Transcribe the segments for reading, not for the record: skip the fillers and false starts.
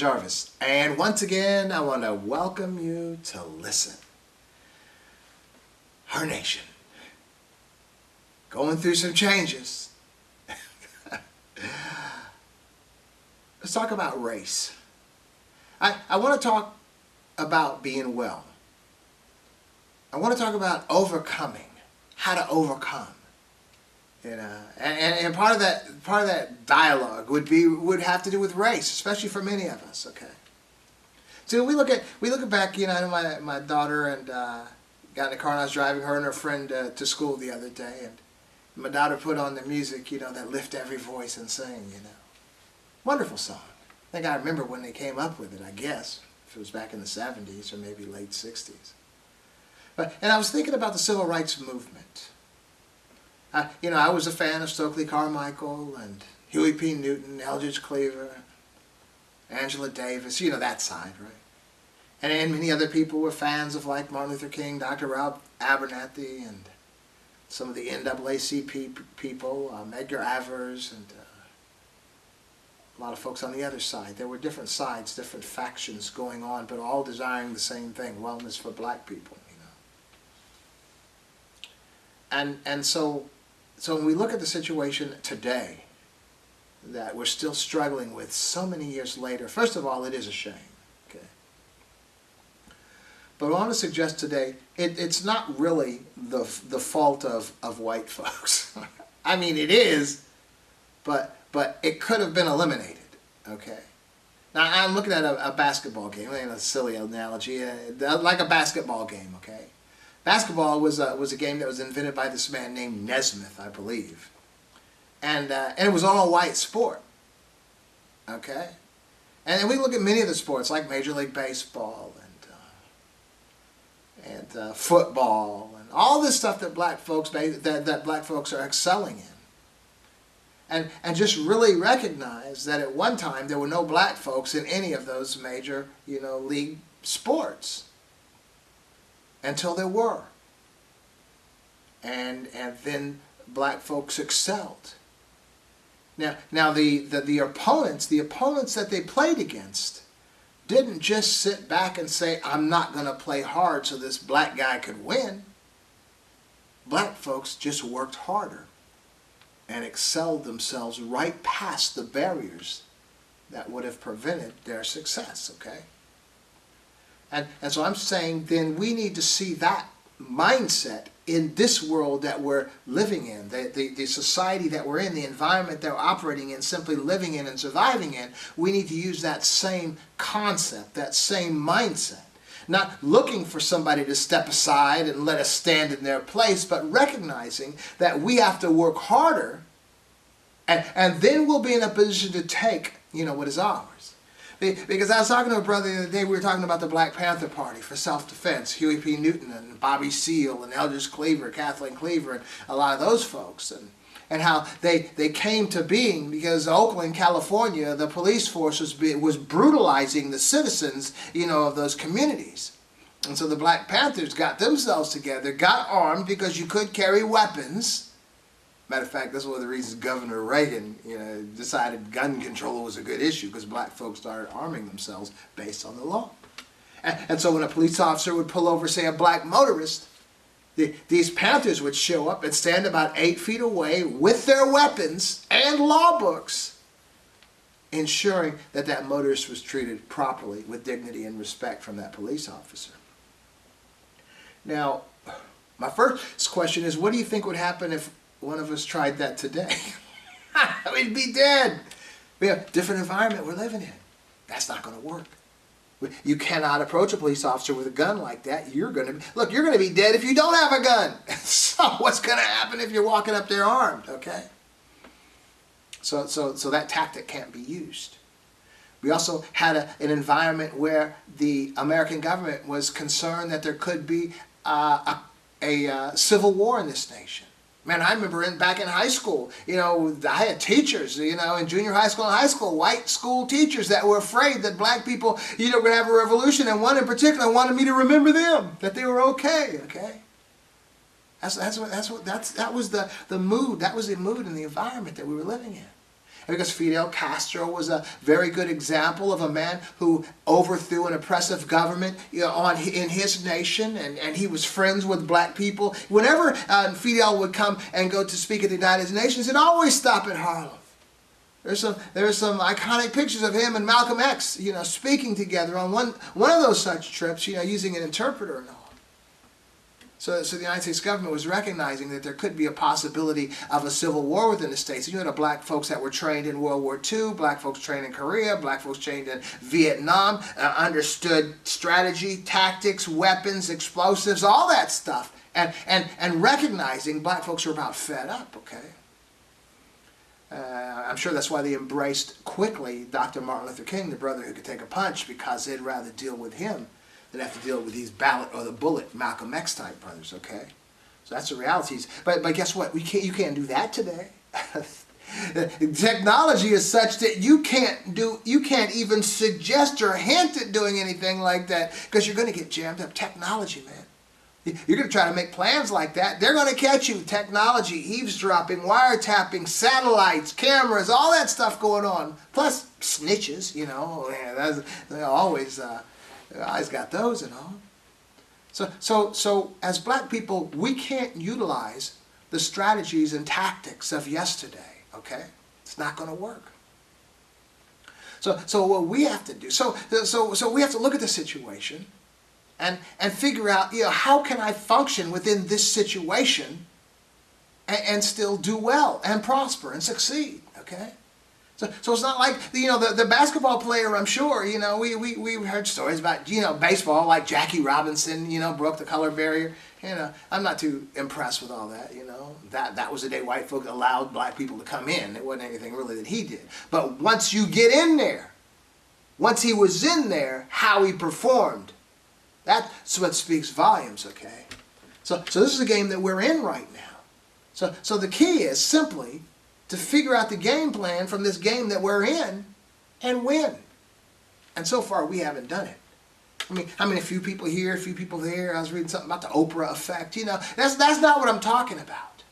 Jarvis, and once again I want to welcome you to Listen. Our nation, going through some changes. Let's talk about race. I want to talk about being well. I want to talk about overcoming, how to overcome. You know, and part of that dialogue would have to do with race, especially for many of us. Okay. So we look back. You know, my daughter and got in the car and I was driving her and her friend to school the other day, and my daughter put on the music, you know, that lift every voice and sing. You know, wonderful song. I think I remember when they came up with it. I guess if it was back in the '70s or maybe late '60s. And I was thinking about the civil rights movement. You know, I was a fan of Stokely Carmichael and Huey P. Newton, Eldridge Cleaver, Angela Davis, you know, that side, right? And many other people were fans of, like, Martin Luther King, Dr. Ralph Abernathy, and some of the NAACP people, Edgar Avers, and a lot of folks on the other side. There were different sides, different factions going on, but all desiring the same thing, wellness for black people, you know. And so when we look at the situation today that we're still struggling with so many years later, first of all, it is a shame. Okay. But I want to suggest today, it's not really the fault of white folks. I mean, it is, but it could have been eliminated. Okay. Now, I'm looking at a basketball game. I mean, a silly analogy, like a basketball game, okay? Basketball was a game that was invented by this man named Nesmith, I believe, and it was all white sport. Okay, and then we look at many of the sports like Major League Baseball and football and all this stuff that black folks are excelling in, and just really recognize that at one time there were no black folks in any of those major, you know, league sports. Until there were. And then black folks excelled. Now the opponents that they played against didn't just sit back and say, I'm not going to play hard so this black guy could win. Black folks just worked harder and excelled themselves right past the barriers that would have prevented their success, okay? And so I'm saying then we need to see that mindset in this world that we're living in, the society that we're in, the environment that we're operating in, simply living in and surviving in. We need to use that same concept, that same mindset. Not looking for somebody to step aside and let us stand in their place, but recognizing that we have to work harder, and then we'll be in a position to take, you know, what is ours. Because I was talking to a brother the other day, we were talking about the Black Panther Party for self-defense, Huey P. Newton and Bobby Seale and Eldridge Cleaver, Kathleen Cleaver, and a lot of those folks, and how they came to being because Oakland, California, the police force was brutalizing the citizens, you know, of those communities. And so the Black Panthers got themselves together, got armed because you could carry weapons. Matter of fact, that's one of the reasons Governor Reagan, you know, decided gun control was a good issue, because black folks started arming themselves based on the law. And so when a police officer would pull over, say, a black motorist, these Panthers would show up and stand about 8 feet away with their weapons and law books, ensuring that that motorist was treated properly with dignity and respect from that police officer. Now, my first question is, what do you think would happen if one of us tried that today? We'd be dead. We have a different environment we're living in. That's not going to work. You cannot approach a police officer with a gun like that. You're going to be dead if you don't have a gun. So what's going to happen if you're walking up there armed? Okay. So that tactic can't be used. We also had an environment where the American government was concerned that there could be a civil war in this nation. Man, I remember back in high school, you know, I had teachers, you know, in junior high school and high school, white school teachers that were afraid that black people, you know, were going to have a revolution, and one in particular wanted me to remember them, that they were okay, okay? That was the mood, that was the mood and the environment that we were living in. Because Fidel Castro was a very good example of a man who overthrew an oppressive government, in his nation, and he was friends with black people. Whenever Fidel would come and go to speak at the United Nations, he'd always stop at Harlem. There's some iconic pictures of him and Malcolm X, speaking together on one of those such trips, using an interpreter and all. So the United States government was recognizing that there could be a possibility of a civil war within the states. You had black folks that were trained in World War II, black folks trained in Korea, black folks trained in Vietnam, understood strategy, tactics, weapons, explosives, all that stuff. And recognizing black folks were about fed up, okay? I'm sure that's why they embraced quickly Dr. Martin Luther King, the brother who could take a punch, because they'd rather deal with him than have to deal with these ballot or the bullet Malcolm X type brothers, okay? So that's the realities. But guess what? You can't do that today. Technology is such that you can't even suggest or hint at doing anything like that, because you're going to get jammed up. Technology, man. You're going to try to make plans like that. They're going to catch you. Technology, eavesdropping, wiretapping, satellites, cameras, all that stuff going on. Plus snitches, they're always got those and all. So as black people, we can't utilize the strategies and tactics of yesterday, okay? It's not going to work. So what we have to do, so we have to look at the situation and figure out, how can I function within this situation and still do well and prosper and succeed, okay? So it's not like, the basketball player, I'm sure, we heard stories about, baseball, like Jackie Robinson, broke the color barrier. I'm not too impressed with all that, That was the day white folk allowed black people to come in. It wasn't anything really that he did. But once you get in there, once he was in there, how he performed, that's what speaks volumes, okay? So this is a game that we're in right now. So the key is simply to figure out the game plan from this game that we're in and win. And so far we haven't done it. A few people here, a few people there. I was reading something about the Oprah effect. That's not what I'm talking about.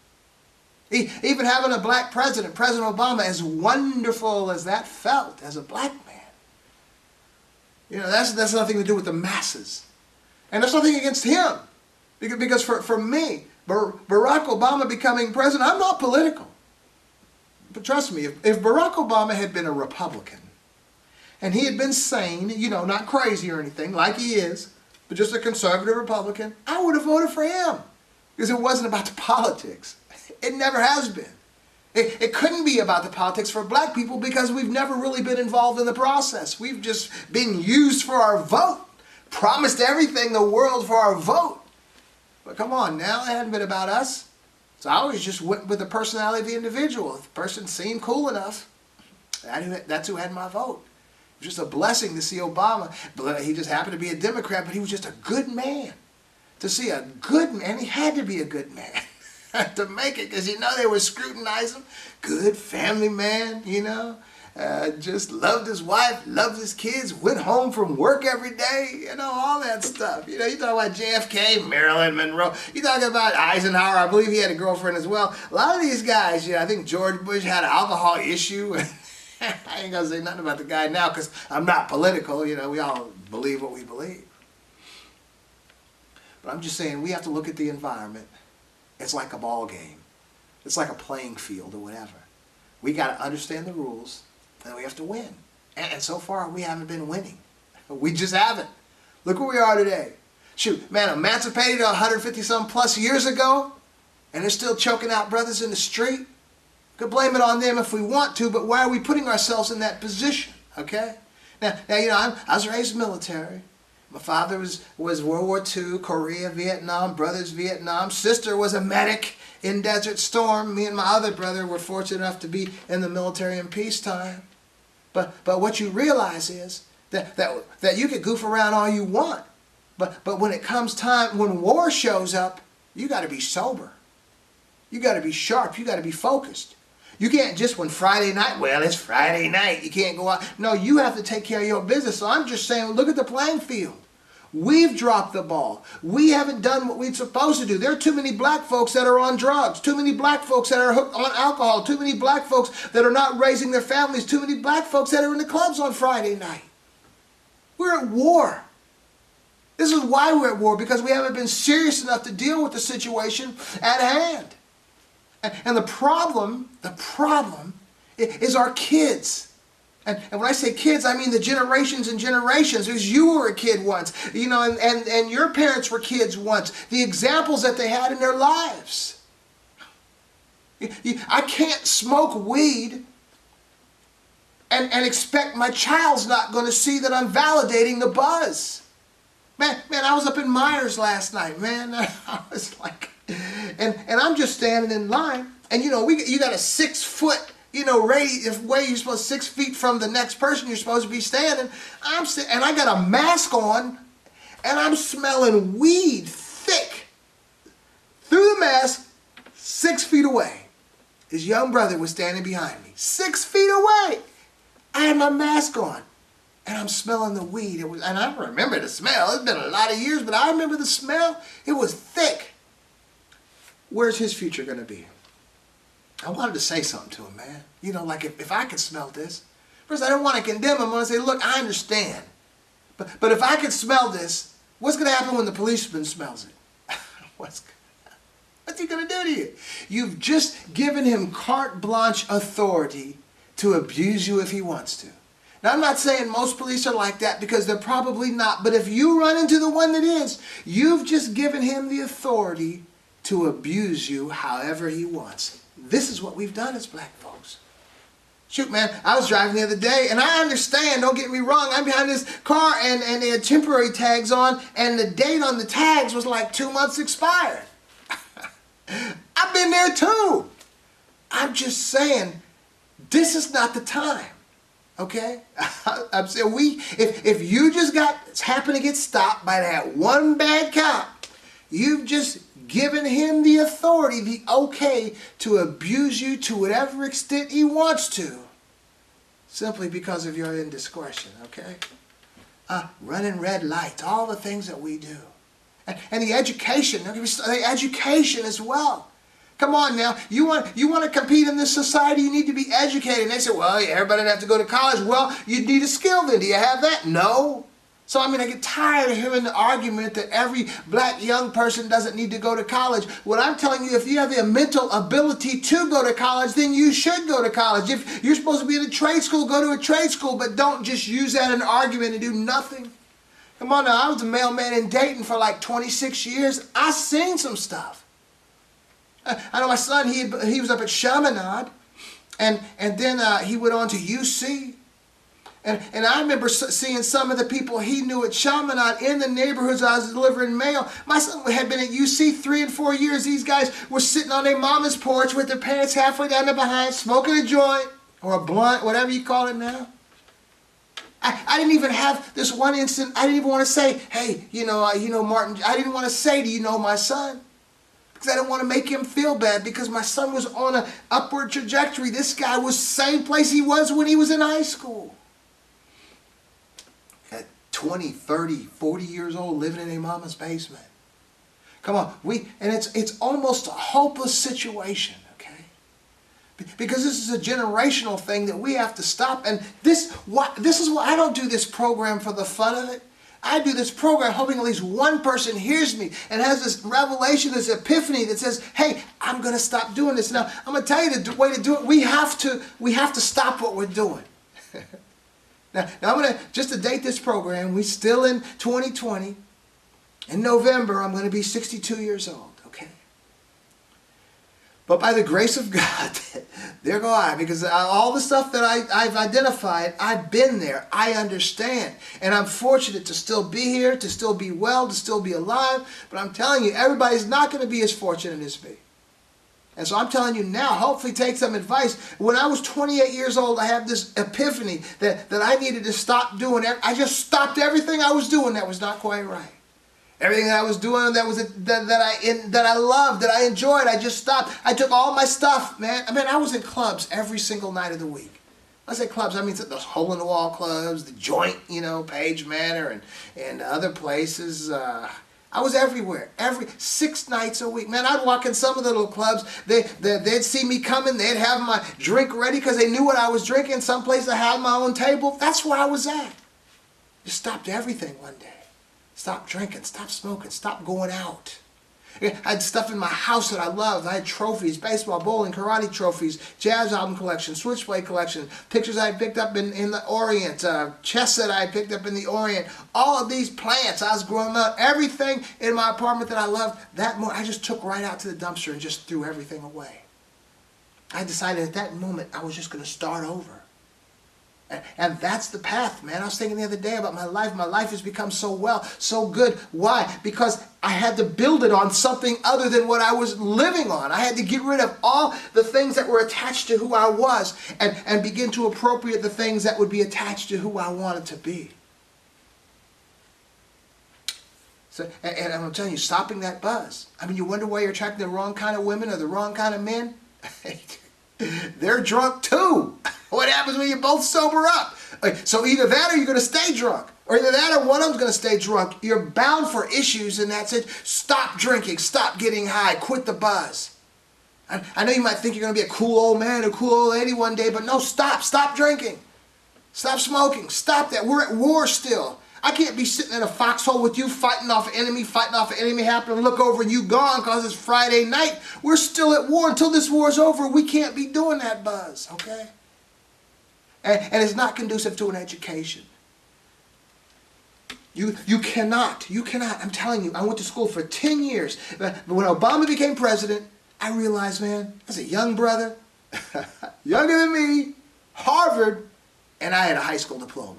Even having a black president, President Obama, as wonderful as that felt as a black man, that's nothing to do with the masses. And there's nothing against him. Because for me, Barack Obama becoming president, I'm not political. But trust me, if Barack Obama had been a Republican, and he had been sane, not crazy or anything, like he is, but just a conservative Republican, I would have voted for him. Because it wasn't about the politics. It never has been. It couldn't be about the politics for black people because we've never really been involved in the process. We've just been used for our vote. Promised everything the world for our vote. But come on now, it hadn't been about us. So I always just went with the personality of the individual. If the person seemed cool enough, that's who had my vote. It was just a blessing to see Obama. He just happened to be a Democrat, but he was just a good man. To see a good man, he had to be a good man to make it, because they were scrutinizing him. Good family man, just loved his wife, loved his kids, went home from work every day, all that stuff. You talk about JFK, Marilyn Monroe. You talk about Eisenhower. I believe he had a girlfriend as well. A lot of these guys, I think George Bush had an alcohol issue. I ain't going to say nothing about the guy now because I'm not political. We all believe what we believe. But I'm just saying we have to look at the environment. It's like a ball game. It's like a playing field or whatever. We got to understand the rules. And we have to win. And so far, we haven't been winning. We just haven't. Look where we are today. Shoot, man, emancipated 150-some plus years ago, and they're still choking out brothers in the street. We could blame it on them if we want to, but why are we putting ourselves in that position, okay? Now I was raised military. My father was World War II, Korea, Vietnam, brothers Vietnam. Sister was a medic in Desert Storm. Me and my other brother were fortunate enough to be in the military in peacetime. But what you realize is that you can goof around all you want. But when it comes time, when war shows up, you got to be sober. You got to be sharp. You got to be focused. You can't just when Friday night, well, it's Friday night. You can't go out. No, you have to take care of your business. So I'm just saying, look at the playing field. We've dropped the ball. We haven't done what we're supposed to do. There are too many black folks that are on drugs, too many black folks that are hooked on alcohol, too many black folks that are not raising their families, too many black folks that are in the clubs on Friday night. We're at war. This is why we're at war, because we haven't been serious enough to deal with the situation at hand. And the problem is our kids. And when I say kids, I mean the generations and generations. Because you were a kid once, and your parents were kids once. The examples that they had in their lives. I can't smoke weed and expect my child's not going to see that I'm validating the buzz. Man, I was up in Myers last night, man. I was like, and I'm just standing in line, and you got a 6 foot, radius way you're supposed 6 feet from the next person you're supposed to be standing. And I got a mask on, and I'm smelling weed thick through the mask, 6 feet away. His young brother was standing behind me, 6 feet away. I had my mask on. And I'm smelling the weed. And I remember the smell. It's been a lot of years, but I remember the smell. It was thick. Where's his future going to be? I wanted to say something to him, man. Like if I could smell this. First, I don't want to condemn him. I want to say, look, I understand. But if I could smell this, what's going to happen when the policeman smells it? What's he going to do to you? You've just given him carte blanche authority to abuse you if he wants to. Now, I'm not saying most police are like that, because they're probably not. But if you run into the one that is, you've just given him the authority to abuse you however he wants. This is what we've done as black folks. Shoot, man, I was driving the other day, and I understand, don't get me wrong, I'm behind this car, and they had temporary tags on, and the date on the tags was like 2 months expired. I've been there too. I'm just saying, this is not the time. Okay? I'm saying if you just happen to get stopped by that one bad cop, you've just given him the authority, the okay, to abuse you to whatever extent he wants to, simply because of your indiscretion, okay? Running red lights, all the things that we do. And the education as well. Come on now, you want to compete in this society, you need to be educated. And they say, well, everybody doesn't have to go to college. Well, you need a skill then. Do you have that? No. So, I get tired of hearing the argument that every black young person doesn't need to go to college. What I'm telling you, if you have the mental ability to go to college, then you should go to college. If you're supposed to be in a trade school, go to a trade school, but don't just use that in an argument and do nothing. Come on now, I was a mailman in Dayton for like 26 years. I seen some stuff. I know my son, he was up at Chaminade, and then he went on to UC. And I remember seeing some of the people he knew at Chaminade in the neighborhoods I was delivering mail. My son had been at UC 3 and 4 years. These guys were sitting on their mama's porch with their parents halfway down the behind, smoking a joint or a blunt, whatever you call it now. I didn't even have this one instant. I didn't even want to say, hey, Martin. I didn't want to say, do you know my son? Because I didn't want to make him feel bad, because my son was on an upward trajectory. This guy was the same place he was when he was in high school. At 20, 30, 40 years old, living in a mama's basement. Come on, it's almost a hopeless situation, okay? Because this is a generational thing that we have to stop. And this is why I don't do this program for the fun of it. I do this program hoping at least one person hears me and has this revelation, this epiphany that says, hey, I'm going to stop doing this. Now, I'm going to tell you the way to do it. We have to stop what we're doing. Now I'm going to, just to date this program, we're still in 2020. In November, I'm going to be 62 years old, okay? But by the grace of God, there go I, because all the stuff that I've identified, I've been there. I understand. And I'm fortunate to still be here, to still be well, to still be alive. But I'm telling you, everybody's not going to be as fortunate as me. And so I'm telling you now, hopefully take some advice. When I was 28 years old, I had this epiphany that I needed to stop doing. I just stopped everything I was doing that was not quite right. Everything that I was doing that I loved, that I enjoyed, I just stopped. I took all my stuff, man. I was in clubs every single night of the week. I say clubs, I mean those hole-in-the-wall clubs, the Joint, Page Manor and other places. I was everywhere, 6 nights a week. Man, I'd walk in some of the little clubs. They'd see me coming. They'd have my drink ready because they knew what I was drinking. Some place I had my own table. That's where I was at. Just stopped everything one day. Stop drinking, stop smoking, stop going out. I had stuff in my house that I loved. I had trophies, baseball, bowling, karate trophies, jazz album collection, switchblade collection, pictures I had picked up in the Orient, chess that I had picked up in the Orient, all of these plants I was growing up, everything in my apartment that I loved, I just took right out to the dumpster and just threw everything away. I decided at that moment I was just going to start over. And that's the path, man. I was thinking the other day about my life. My life has become so good. Why? Because I had to build it on something other than what I was living on. I had to get rid of all the things that were attached to who I was and begin to appropriate the things that would be attached to who I wanted to be. So, and I'm telling you, stopping that buzz. I mean, you wonder why you're attracting the wrong kind of women or the wrong kind of men? They're drunk too. What happens when you both sober up? So either that or you're going to stay drunk. Or either that or one of them's going to stay drunk. You're bound for issues in that sense. Stop drinking. Stop getting high. Quit the buzz. I know you might think you're going to be a cool old man or a cool old lady one day, but no, stop. Stop drinking. Stop smoking. Stop that. We're at war still. I can't be sitting in a foxhole with you fighting off an enemy, happen to look over and you gone because it's Friday night. We're still at war. Until this war's over, we can't be doing that buzz, okay? And it's not conducive to an education. You cannot, I'm telling you, I went to school for 10 years. But when Obama became president, I realized, man, I was a young brother, younger than me, Harvard, and I had a high school diploma.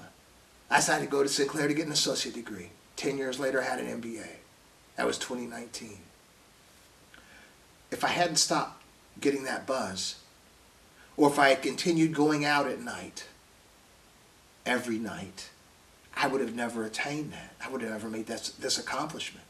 I decided to go to Sinclair to get an associate degree. 10 years later, I had an MBA. That was 2019. If I hadn't stopped getting that buzz, or if I had continued going out at night, every night, I would have never attained that. I would have never made this accomplishment.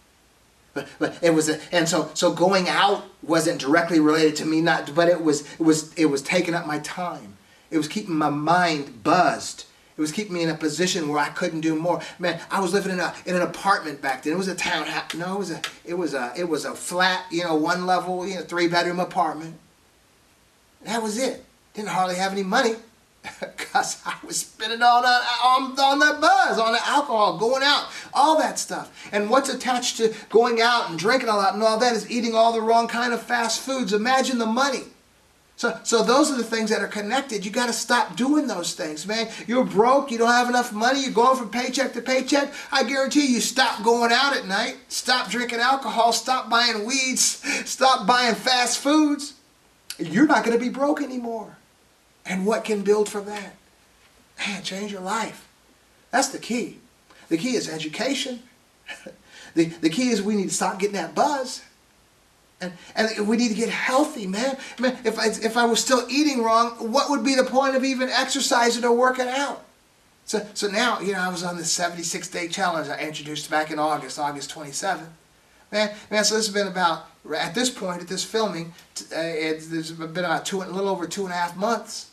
But it was, so going out wasn't directly related to me, but it was taking up my time. It was keeping my mind buzzed. It was keeping me in a position where I couldn't do more. Man, I was living in an apartment back then. It was a townhouse. No, it was a flat, one level, 3-bedroom apartment. That was it. Didn't hardly have any money because I was spending on that buzz, on the alcohol, going out, all that stuff. And what's attached to going out and drinking a lot and all that is eating all the wrong kind of fast foods. Imagine the money. So those are the things that are connected. You got to stop doing those things, man. You're broke. You don't have enough money. You're going from paycheck to paycheck. I guarantee you stop going out at night. Stop drinking alcohol. Stop buying weeds. Stop buying fast foods. You're not going to be broke anymore. And what can build from that? Man, change your life. That's the key. The key is education. The key is we need to stop getting that buzz. And we need to get healthy, man. If I was still eating wrong, what would be the point of even exercising or working out? So now, I was on this 76-day challenge I introduced back in August 27th. Man, so this has been about, at this point, at this filming, there's been about a little over 2.5 months.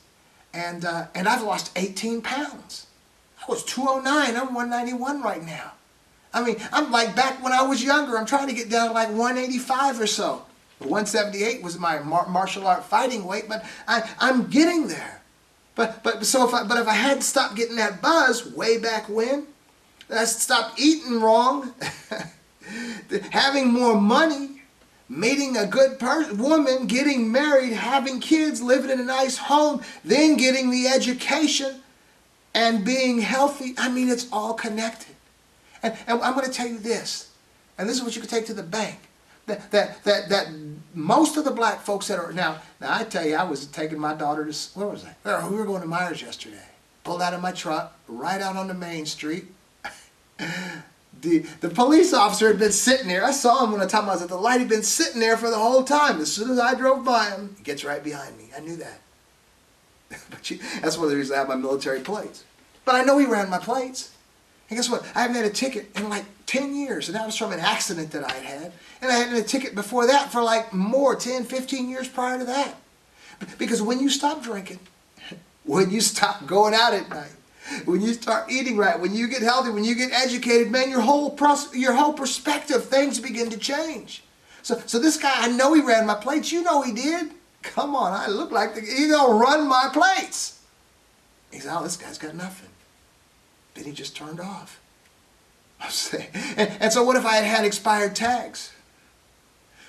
And I've lost 18 pounds. I was 209, I'm 191 right now. I mean, I'm like back when I was younger. I'm trying to get down to like 185 or so. 178 was my martial art fighting weight, but I'm getting there. But if I hadn't stopped getting that buzz way back when, I stopped eating wrong, having more money, meeting a good woman, getting married, having kids, living in a nice home, then getting the education and being healthy. I mean, it's all connected. And I'm going to tell you this, and this is what you can take to the bank, that most of the black folks that are, now I tell you, I was taking my daughter to, where was I? We were going to Myers yesterday. Pulled out of my truck, right out on the main street. The police officer had been sitting there. I saw him when I was at the light. He'd been sitting there for the whole time. As soon as I drove by him, he gets right behind me. I knew that. But that's one of the reasons I have my military plates. But I know he ran my plates. And guess what? I haven't had a ticket in like 10 years. And that was from an accident that I had. And I hadn't had a ticket before that for like more, 10, 15 years prior to that. Because when you stop drinking, when you stop going out at night, when you start eating right, when you get healthy, when you get educated, man, your whole perspective, things begin to change. So this guy, I know he ran my plates. You know he did. Come on, I look like he's gonna run my plates. He said, oh, this guy's got nothing. Then he just turned off. I'm saying, and so what if I had had expired tags?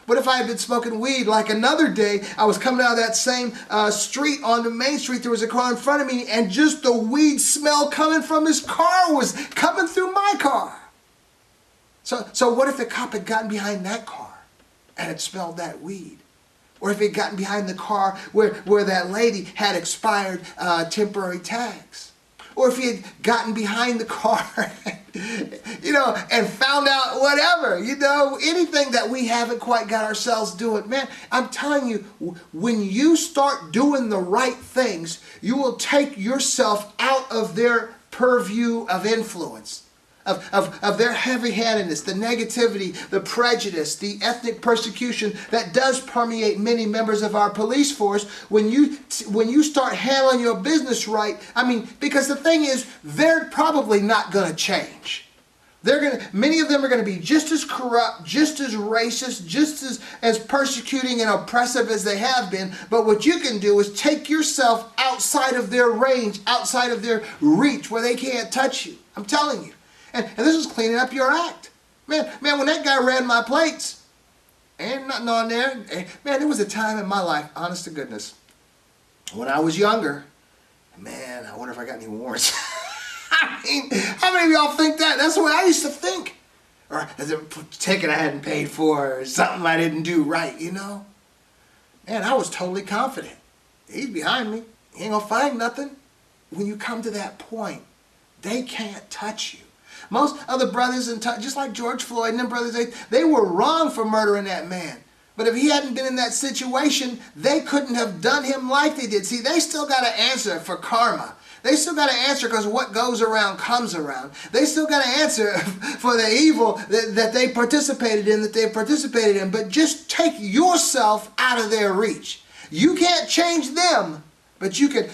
What if I had been smoking weed? Like another day, I was coming out of that same street on the main street. There was a car in front of me, and just the weed smell coming from his car was coming through my car. So what if the cop had gotten behind that car and had smelled that weed? Or if he had gotten behind the car where that lady had expired temporary tags? Or if he had gotten behind the car, and found out whatever, anything that we haven't quite got ourselves doing. Man, I'm telling you, when you start doing the right things, you will take yourself out of their purview of influence. Of their heavy-handedness, the negativity, the prejudice, the ethnic persecution that does permeate many members of our police force. When you start handling your business right, because the thing is, they're probably not going to change. Many of them are going to be just as corrupt, just as racist, just as persecuting and oppressive as they have been. But what you can do is take yourself outside of their range, outside of their reach, where they can't touch you. I'm telling you. And this is cleaning up your act. Man, when that guy ran my plates, ain't nothing on there. Man, there was a time in my life, honest to goodness, when I was younger, man, I wonder if I got any warrants. How many of y'all think that? That's the way I used to think. Or as a ticket I hadn't paid for, or something I didn't do right, Man, I was totally confident. He's behind me. He ain't gonna find nothing. When you come to that point, they can't touch you. Most other brothers, just like George Floyd and them brothers, they were wrong for murdering that man. But if he hadn't been in that situation, they couldn't have done him like they did. See, they still got to answer for karma. They still got to answer because what goes around comes around. They still got to answer for the evil that they participated in, But just take yourself out of their reach. You can't change them, but you can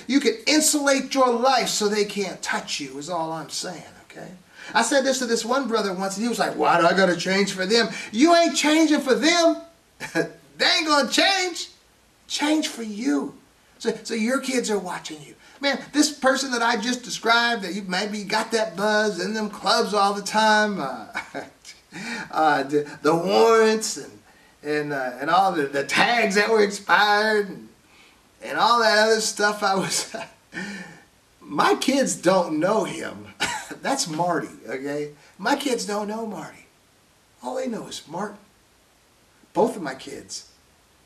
insulate your life so they can't touch you, is all I'm saying, okay? I said this to this one brother once, and he was like, why do I got to change for them? You ain't changing for them. They ain't going to change. Change for you. So your kids are watching you. Man, this person that I just described, that you maybe got that buzz in them clubs all the time, the warrants and all the tags that were expired and all that other stuff my kids don't know him. That's Marty, okay? My kids don't know Marty. All they know is Martin. Both of my kids.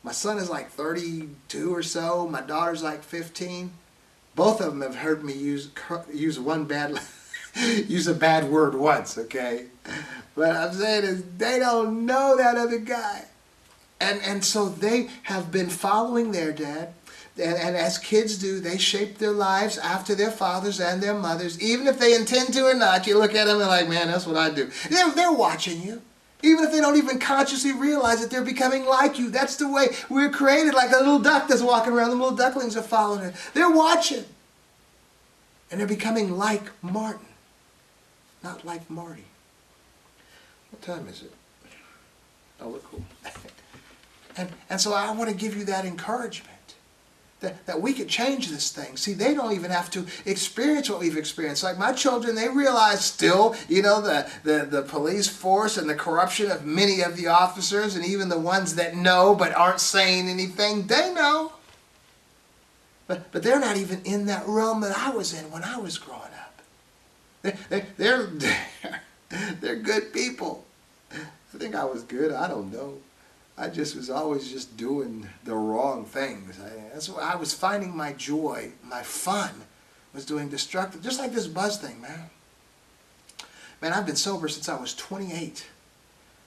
My son is like 32 or so. My daughter's like 15. Both of them have heard me use a bad word once, okay? But I'm saying is they don't know that other guy. And so they have been following their dad. And as kids do, they shape their lives after their fathers and their mothers. Even if they intend to or not, you look at them and like, man, that's what I do. They're watching you. Even if they don't even consciously realize that they're becoming like you. That's the way we're created, like a little duck that's walking around. The little ducklings are following her. They're watching. And they're becoming like Martin, not like Marty. What time is it? Oh, we're cool. And so I want to give you that encouragement. That we could change this thing. See, they don't even have to experience what we've experienced. Like my children, they realize still, the police force and the corruption of many of the officers, and even the ones that know but aren't saying anything, they know. But they're not even in that realm that I was in when I was growing up. They're good people. I think I was good. I don't know. I just was always just doing the wrong things. That's why I was finding my joy, my fun, was doing destructive, just like this buzz thing, man. Man, I've been sober since I was 28.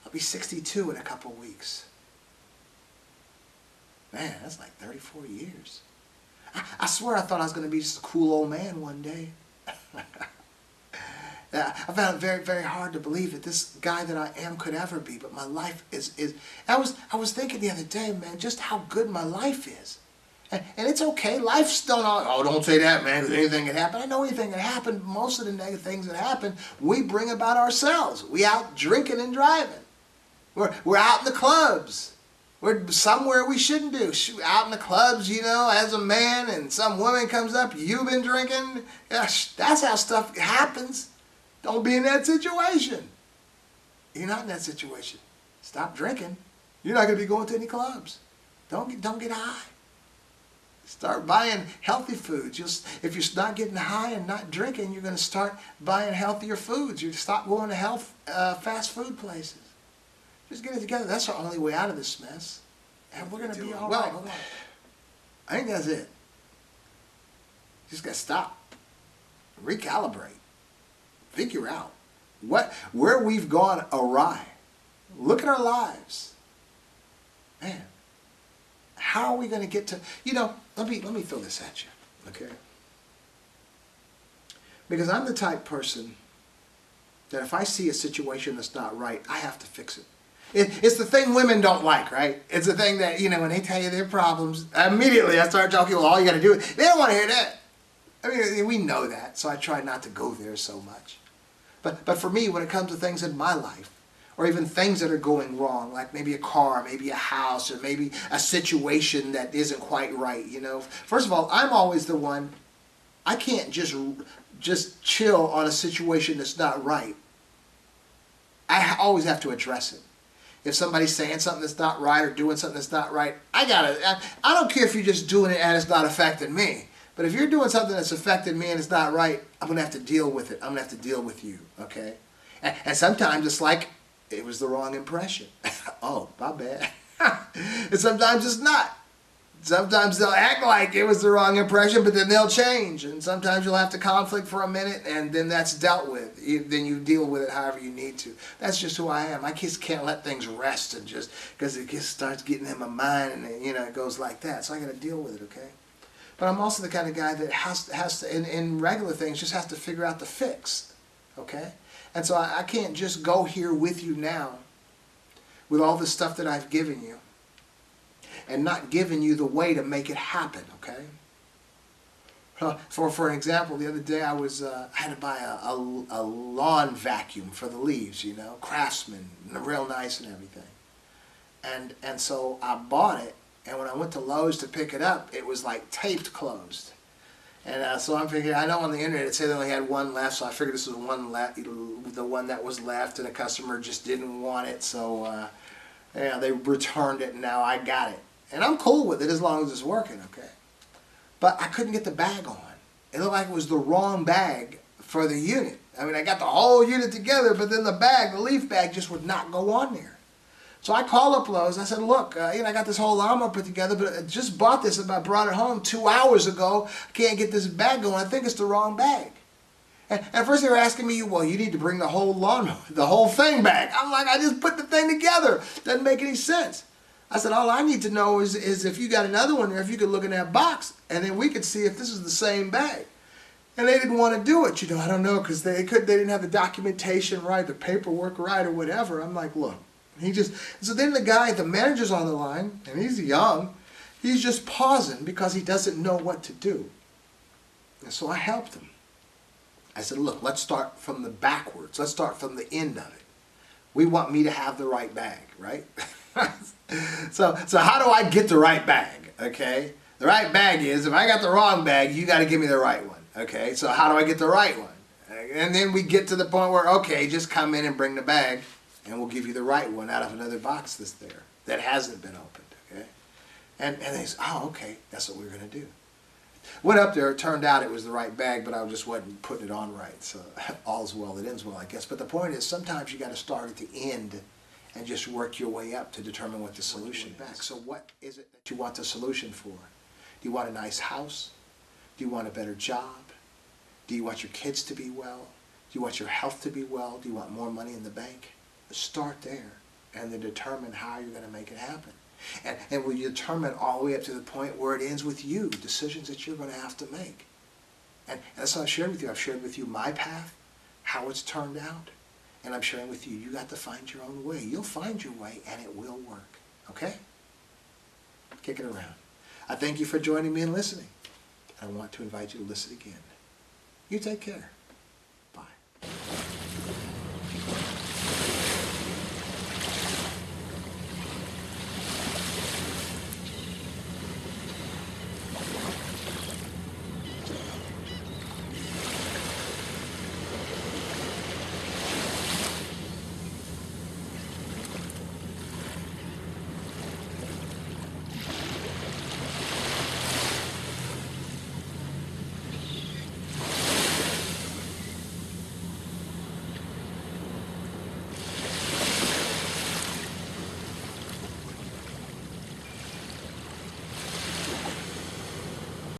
I'll be 62 in a couple weeks. Man, that's like 34 years. I swear I thought I was going to be just a cool old man one day. I found it very, very hard to believe that this guy that I am could ever be, but my life is I was thinking the other day, man, just how good my life is. And it's okay. Life's don't all, oh, don't say that, man, because anything can happen. I know anything can happen. Most of the negative things that happen, we bring about ourselves. We out drinking and driving. We're out in the clubs. We're somewhere we shouldn't do. Out in the clubs, you know, as a man, and some woman comes up, you've been drinking. Gosh, that's how stuff happens. Don't be in that situation. You're not in that situation. Stop drinking. You're not going to be going to any clubs. Don't get high. Start buying healthy foods. If you're not getting high and not drinking, you're going to start buying healthier foods. You stop going to fast food places. Just get it together. That's our only way out of this mess. And we're going to be all right. Hold on. I think that's it. Just got to stop. Recalibrate. Figure out where we've gone awry. Look at our lives. Man, how are we going to get to, let me throw this at you, okay? Because I'm the type person that if I see a situation that's not right, I have to fix it. It's the thing women don't like, right? It's the thing that, when they tell you their problems, immediately I start talking, well, all you got to do is, they don't want to hear that. I mean, we know that, so I try not to go there so much. But for me, when it comes to things in my life, or even things that are going wrong, like maybe a car, maybe a house, or maybe a situation that isn't quite right, First of all, I'm always the one, I can't just chill on a situation that's not right. I always have to address it. If somebody's saying something that's not right or doing something that's not right, I don't care if you're just doing it and it's not affecting me. But if you're doing something that's affecting me and it's not right, I'm going to have to deal with it. I'm going to have to deal with you, okay? And sometimes it's like, it was the wrong impression. Oh, my bad. And sometimes it's not. Sometimes they'll act like it was the wrong impression, but then they'll change. And sometimes you'll have to conflict for a minute, and then that's dealt with. Then you deal with it however you need to. That's just who I am. I just can't let things rest and just, because it just starts getting in my mind, and it goes like that. So I got to deal with it, okay? But I'm also the kind of guy that has to in regular things, just has to figure out the fix, okay? And so I can't just go here with you now with all the stuff that I've given you and not giving you the way to make it happen, okay? For an example, the other day I had to buy a lawn vacuum for the leaves, Craftsman, real nice and everything. And so I bought it, and when I went to Lowe's to pick it up, it was like taped closed. And so I'm figuring, I know on the internet it said they only had one left, so I figured this was the one that was left, and the customer just didn't want it, so they returned it, and now I got it. And I'm cool with it as long as it's working, okay? But I couldn't get the bag on. It looked like it was the wrong bag for the unit. I mean, I got the whole unit together, but then the leaf bag just would not go on there. So I called up Lowe's. I said, look, I got this whole lawnmower put together, but I just bought this. I brought it home 2 hours ago. I can't get this bag going. I think it's the wrong bag. And at first they were asking me, well, you need to bring the whole lawnmower, the whole thing back. I'm like, I just put the thing together. Doesn't make any sense. I said, all I need to know is if you got another one there, if you could look in that box, and then we could see if this is the same bag. And they didn't want to do it. I don't know, because they didn't have the documentation right, the paperwork right, or whatever. I'm like, look. So then the manager's on the line, and he's young. He's just pausing because he doesn't know what to do. And so I helped him. I said, look, let's start from the backwards. Let's start from the end of it. We want me to have the right bag, right? So how do I get the right bag, okay? The right bag is, if I got the wrong bag, you got to give me the right one, okay? So how do I get the right one? And then we get to the point where, okay, just come in and bring the bag, and we'll give you the right one out of another box that's there that hasn't been opened, okay? And they say, oh, okay, that's what we're going to do. Went up there, it turned out it was the right bag, but I just wasn't putting it on right. So all's well that ends well, I guess. But the point is, sometimes you got to start at the end and just work your way up to determine what the solution is. So what is it that you want the solution for? Do you want a nice house? Do you want a better job? Do you want your kids to be well? Do you want your health to be well? Do you want more money in the bank? Start there and then determine how you're going to make it happen. And will you determine all the way up to the point where it ends with you, decisions that you're going to have to make. And that's what I've shared with you. I've shared with you my path, how it's turned out, and I'm sharing with you, you got to find your own way. You'll find your way, and it will work. Okay? Kick it around. I thank you for joining me and listening. I want to invite you to listen again. You take care.